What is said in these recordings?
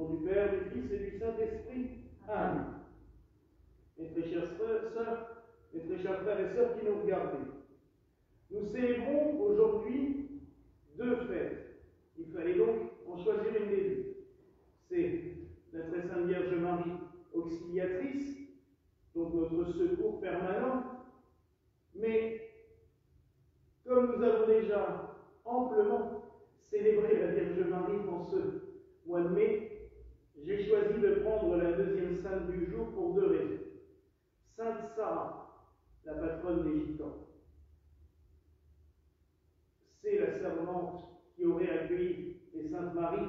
Au nom du Père, du Fils et du Saint-Esprit. Amen. Mes très chères sœurs, mes très chers frères et sœurs qui nous regardez, nous célébrons aujourd'hui deux fêtes. Il fallait donc en choisir une des deux. C'est la très sainte Vierge Marie auxiliatrice, donc notre secours permanent. Mais comme nous avons déjà amplement célébré la Vierge Marie en ce mois de mai, j'ai choisi de prendre la deuxième sainte du jour pour deux raisons. Sainte Sarah, la patronne des Gitans. C'est la servante qui aurait accueilli les Saintes Marie,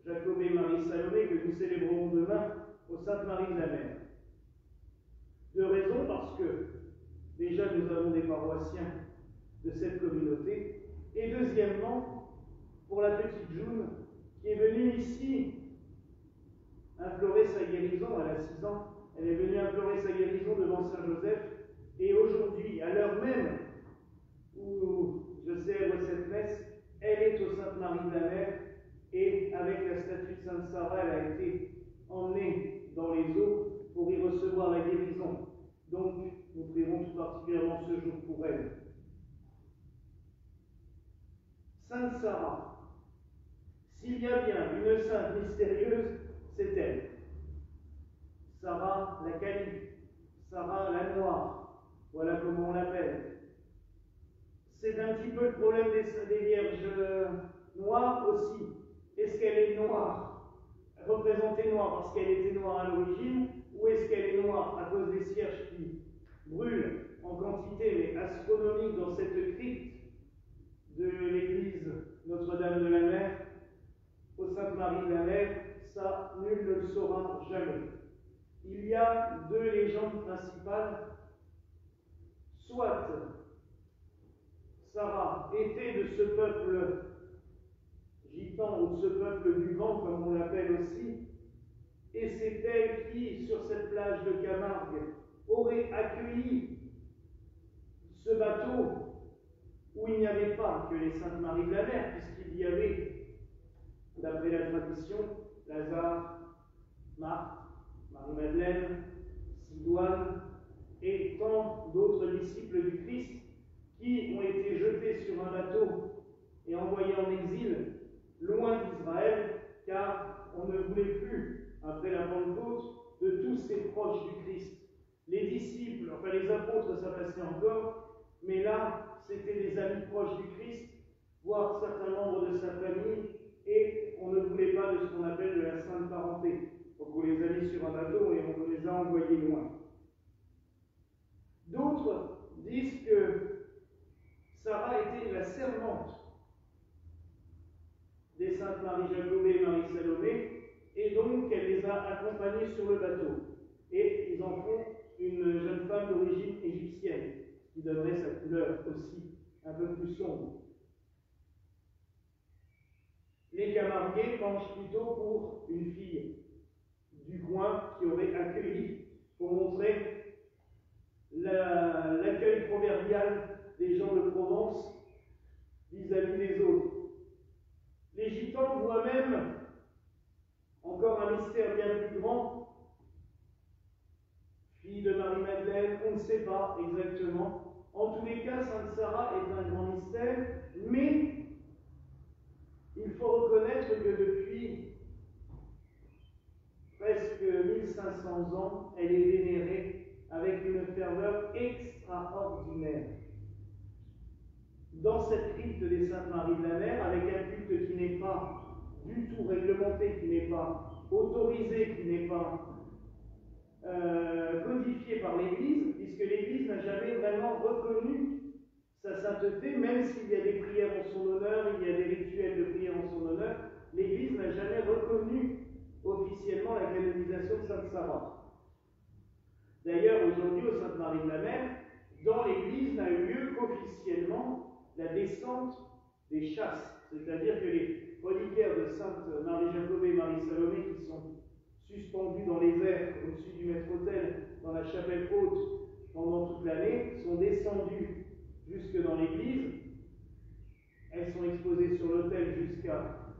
Jacob et Marie-Salomé, que nous célébrerons demain aux Saintes Marie de la Mer. Deux raisons, parce que déjà nous avons des paroissiens de cette communauté, et deuxièmement, pour la petite June, qui est venue ici implorer sa guérison. Elle a 6 ans, elle est venue implorer sa guérison devant Saint-Joseph, et aujourd'hui, à l'heure même où je célèbre cette messe, elle est aux Saintes Marie de la Mer, et avec la statue de Sainte Sarah, elle a été emmenée dans les eaux pour y recevoir la guérison. Donc, nous prierons tout particulièrement ce jour pour elle. Sainte Sarah, s'il y a bien une sainte mystérieuse, c'est elle. Sarah la Calife, Sarah la Noire, voilà comment on l'appelle. C'est un petit peu le problème des vierges noires aussi. Est-ce qu'elle est noire, représentée noire parce qu'elle était noire à l'origine, ou est-ce qu'elle est noire à cause des cierges qui brûlent en quantité, mais astronomique, dans cette crypte de l'église Notre-Dame de la Mer, aux Saintes Marie de la Mer? Ça, nul ne le saura jamais. Il y a deux légendes principales. Soit Sarah était de ce peuple gitan, ou de ce peuple du vent, comme on l'appelle aussi, et c'est elle qui, sur cette plage de Camargue, aurait accueilli ce bateau où il n'y avait pas que les Saintes Marie de la Mer, puisqu'il y avait, d'après la tradition, Lazare, Marthe, Marie-Madeleine, Sidoine et tant d'autres disciples du Christ qui ont été jetés sur un bateau et envoyés en exil loin d'Israël, car on ne voulait plus, après la Pentecôte, de tous ces proches du Christ. Les disciples, enfin les apôtres, ça passait encore, mais là, c'était des amis proches du Christ, voire certains membres de sa famille, et on ne voulait pas de ce qu'on appelle de la sainte parenté. Donc on les a mis sur un bateau et on les a envoyés loin. D'autres disent que Sarah était la servante des Saintes Marie Jacobée et Marie Salomé, et donc elle les a accompagnés sur le bateau. Et ils en font une jeune femme d'origine égyptienne, qui donnerait sa couleur aussi un peu plus sombre. Les Camarguais penchent plutôt pour une fille du coin qui aurait accueilli, pour montrer l'accueil proverbial des gens de Provence vis-à-vis des autres. Les Gitans voient même encore un mystère bien plus grand. Fille de Marie-Madeleine, on ne sait pas exactement. En tous les cas, Sainte Sarah est un grand mystère, mais il faut reconnaître que depuis presque 1500 ans, elle est vénérée avec une ferveur extraordinaire. Dans cette crypte des Saintes Marie de la Mer, avec un culte qui n'est pas du tout réglementé, qui n'est pas autorisé, qui n'est pas codifié par l'Église, puisque l'Église n'a jamais vraiment reconnu sa sainteté, même s'il y a des prières en son honneur, il y a des rituels de prière en son honneur, l'Église n'a jamais reconnu officiellement la canonisation de Sainte Sarah. D'ailleurs, aujourd'hui, aux Saintes Marie de la Mer, dans l'Église n'a eu lieu qu'officiellement la descente des chasses, c'est-à-dire que les reliquaires de Sainte Marie Jacobée et Marie Salomé qui sont suspendus dans les airs au-dessus du maître-autel dans la chapelle haute pendant toute l'année sont descendus jusque dans l'église. Elles sont exposées sur l'autel jusqu'à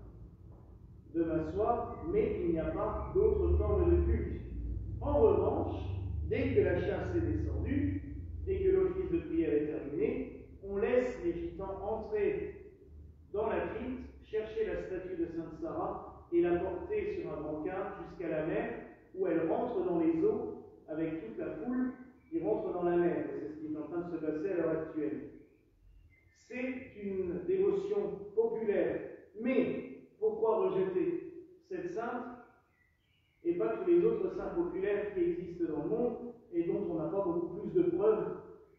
demain s'asseoir, mais il n'y a pas d'autre forme de culte. En revanche, dès que la chasse est descendue, dès que l'office de prière est terminé, on laisse les gitans entrer dans la crypte, chercher la statue de Sainte Sarah et la porter sur un brancard jusqu'à la mer, où elle rentre dans les eaux avec toute la foule qui rentre dans la mer. C'est ce qui est en train de se passer à l'heure actuelle. C'est une dévotion populaire. Mais pourquoi rejeter cette sainte et pas tous les autres saints populaires qui existent dans le monde et dont on n'a pas beaucoup plus de preuves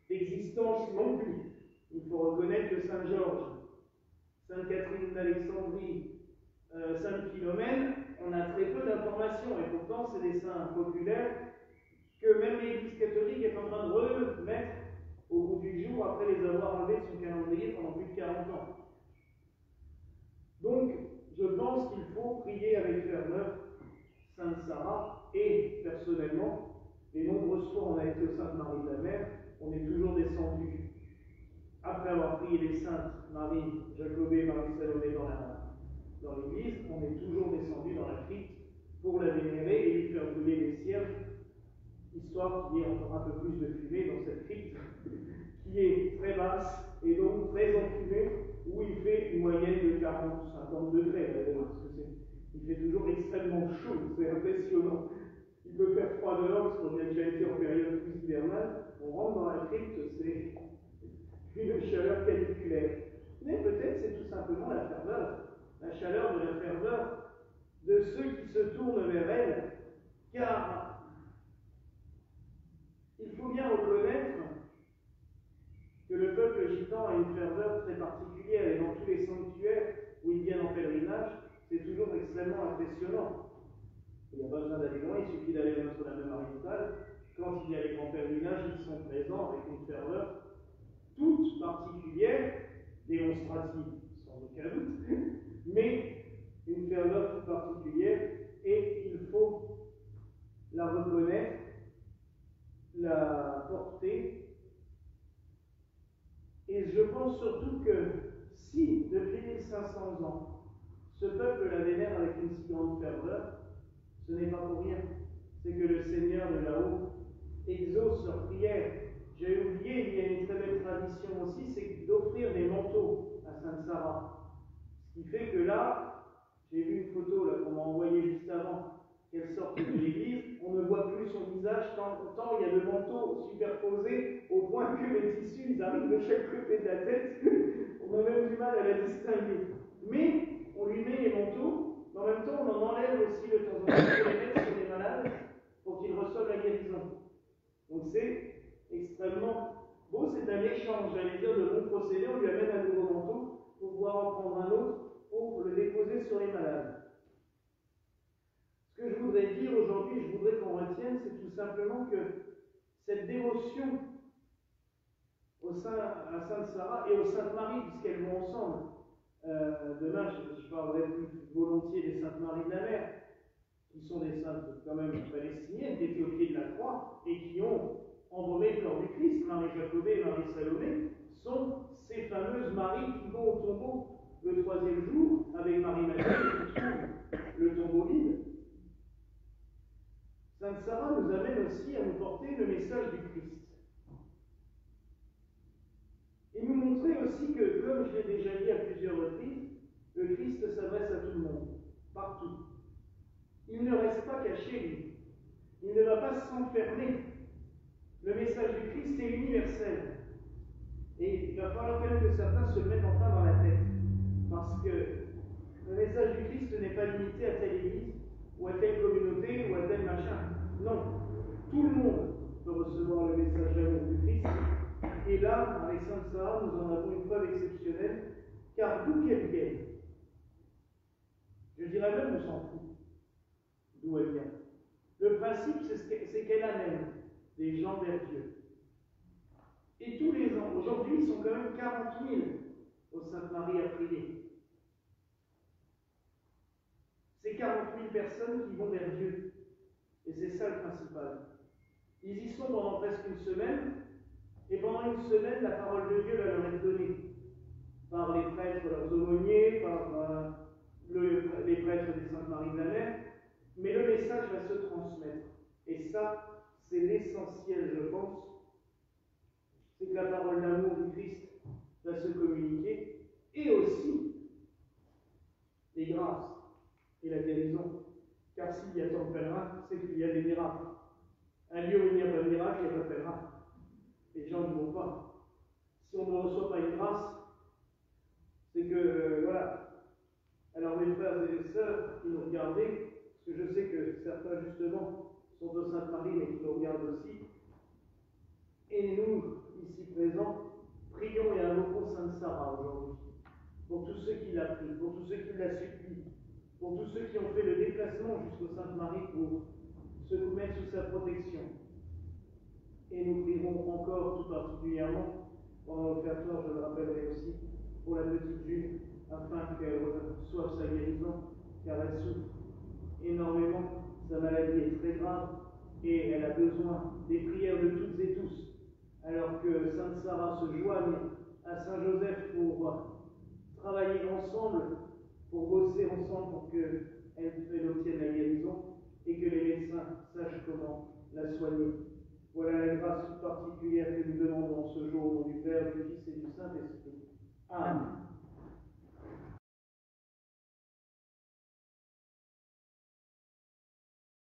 d'existence non plus? Il faut reconnaître que Saint Georges, Sainte Catherine d'Alexandrie, Sainte Philomène, on a très peu d'informations et pourtant c'est des saints populaires que même l'Église catholique est en train de remettre au bout du jour après les avoir enlevés de son calendrier pendant plus de 40 ans. Donc, je pense qu'il faut prier avec ferveur Sainte Sarah et, personnellement, les nombreuses fois on a été au Sainte-Marie de la Mer, on est toujours descendu, après avoir prié les saintes Marie Jacobée et Marie Salomé dans l'église, on est toujours descendu dans la crypte pour la vénérer et lui faire brûler les cierges, histoire qu'il y ait encore un peu plus de fumée dans cette crypte, qui est très basse et donc très enfumée, où il fait une moyenne de 40-50 degrés, parce que il fait toujours extrêmement chaud, c'est impressionnant. Il peut faire froid dehors, parce qu'on a déjà été en période plus hivernale, on rentre dans la crypte, c'est une chaleur caniculaire. Mais peut-être c'est tout simplement la chaleur de la ferveur de ceux qui se tournent vers elle, car il faut bien reconnaître que le peuple gitan a une ferveur très particulière, et dans tous les sanctuaires où ils viennent en pèlerinage, c'est toujours extrêmement impressionnant. Il n'y a pas besoin d'aller loin, il suffit d'aller à Notre-Dame-de-Marienthal. Quand il y a les grands pèlerinages, ils sont présents avec une ferveur toute particulière, démonstrative sans aucun doute, mais une ferveur toute particulière, et il faut la reconnaître, la porter. Et je pense surtout que si, depuis 1500 ans, ce peuple la vénère avec une si grande ferveur, ce n'est pas pour rien. C'est que le Seigneur de là-haut exauce leurs prières. J'ai oublié, il y a une très belle tradition aussi, c'est d'offrir des manteaux à Sainte Sarah. Ce qui fait que là, j'ai vu une photo là, qu'on m'a envoyée juste avant qu'elle sorte de l'église, on ne voit plus son visage tant il y a de manteaux superposés au point que les tissus ils arrivent de chaque côté de la tête. On a même du mal à la distinguer. Mais on lui met les manteaux, mais en même temps on en enlève aussi de temps en temps pour les mettre sur les malades pour qu'ils reçoivent la guérison. Donc c'est extrêmement beau, c'est un échange, j'allais dire, de bons procédés. On lui amène un nouveau manteau pour pouvoir en prendre un autre pour le déposer sur les malades. Ce que je voudrais dire aujourd'hui, je voudrais qu'on retienne, c'est tout simplement que cette dévotion à Sainte Sarah et aux Saintes Marie, puisqu'elles vont ensemble, demain je parlerai plus volontiers des Saintes Marie de la Mer, qui sont des saintes quand même palestiniennes, qui étaient au pied de la croix et qui ont embaumé le corps du Christ. Marie Jacobée et Marie Salomé sont ces fameuses Maries qui vont au tombeau le 3e jour avec Marie-Madeleine qui trouve le tombeau vide. Sainte Sarah nous amène aussi à nous porter le message du Christ. Et nous montrer aussi que, comme je l'ai déjà dit à plusieurs reprises, le Christ s'adresse à tout le monde, partout. Il ne reste pas caché, lui. Il ne va pas s'enfermer. Le message du Christ est universel. Et il va falloir quand même que certains se le mettent enfin dans la tête. Parce que le message du Christ n'est pas limité à telle église, ou à telle communauté, ou à tel machin. Non. Tout le monde peut recevoir le message d'amour du Christ. Et là, avec Sainte Sarah, nous en avons une preuve exceptionnelle, car d'où qu'elle vienne, je dirais même, on s'en fout d'où elle vient. Le principe, c'est qu'elle amène des gens vers Dieu. Et tous les ans, aujourd'hui, ils sont quand même 40 000 au Sainte-Marie à prier. C'est 40 000 personnes qui vont vers Dieu. Et c'est ça le principal. Ils y sont pendant presque une semaine, et pendant une semaine, la parole de Dieu va leur être donnée. Par les prêtres, leurs aumôniers, par les prêtres des Saintes Marie de la Mer, mais le message va se transmettre. Et ça, c'est l'essentiel, je pense, c'est que la parole d'amour du Christ va se communiquer, et aussi les grâces et la guérison. Car s'il y a tant de pèlerins, c'est qu'il y a des miracles. Un lieu où il n'y a pas de miracle, il n'y a pas de pèlerin. Les gens ne vont pas. Si on ne reçoit pas une grâce, c'est que, voilà. Alors mes frères et mes sœurs qui nous regardez, parce que je sais que certains justement sont de Sainte-Marie, mais qui nous regardent aussi, et nous, ici présents, prions et invoquons Sainte Sarah aujourd'hui, pour tous ceux qui la prient, pour tous ceux qui la supplient, pour tous ceux qui ont fait le déplacement jusqu'au Sainte-Marie pour se mettre sous sa protection. Et nous prierons encore tout particulièrement pendant l'offertoire, je le rappellerai aussi, pour la petite Jules, afin qu'elle reçoive sa guérison, car elle souffre énormément. Sa maladie est très grave et elle a besoin des prières de toutes et tous. Alors que Sainte Sarah se joigne à Saint Joseph pour travailler ensemble, pour bosser ensemble pour qu'elle obtienne la guérison et que les médecins sachent comment la soigner. Voilà la grâce toute particulière que nous demandons ce jour au nom du Père, du Fils et du Saint-Esprit. Amen.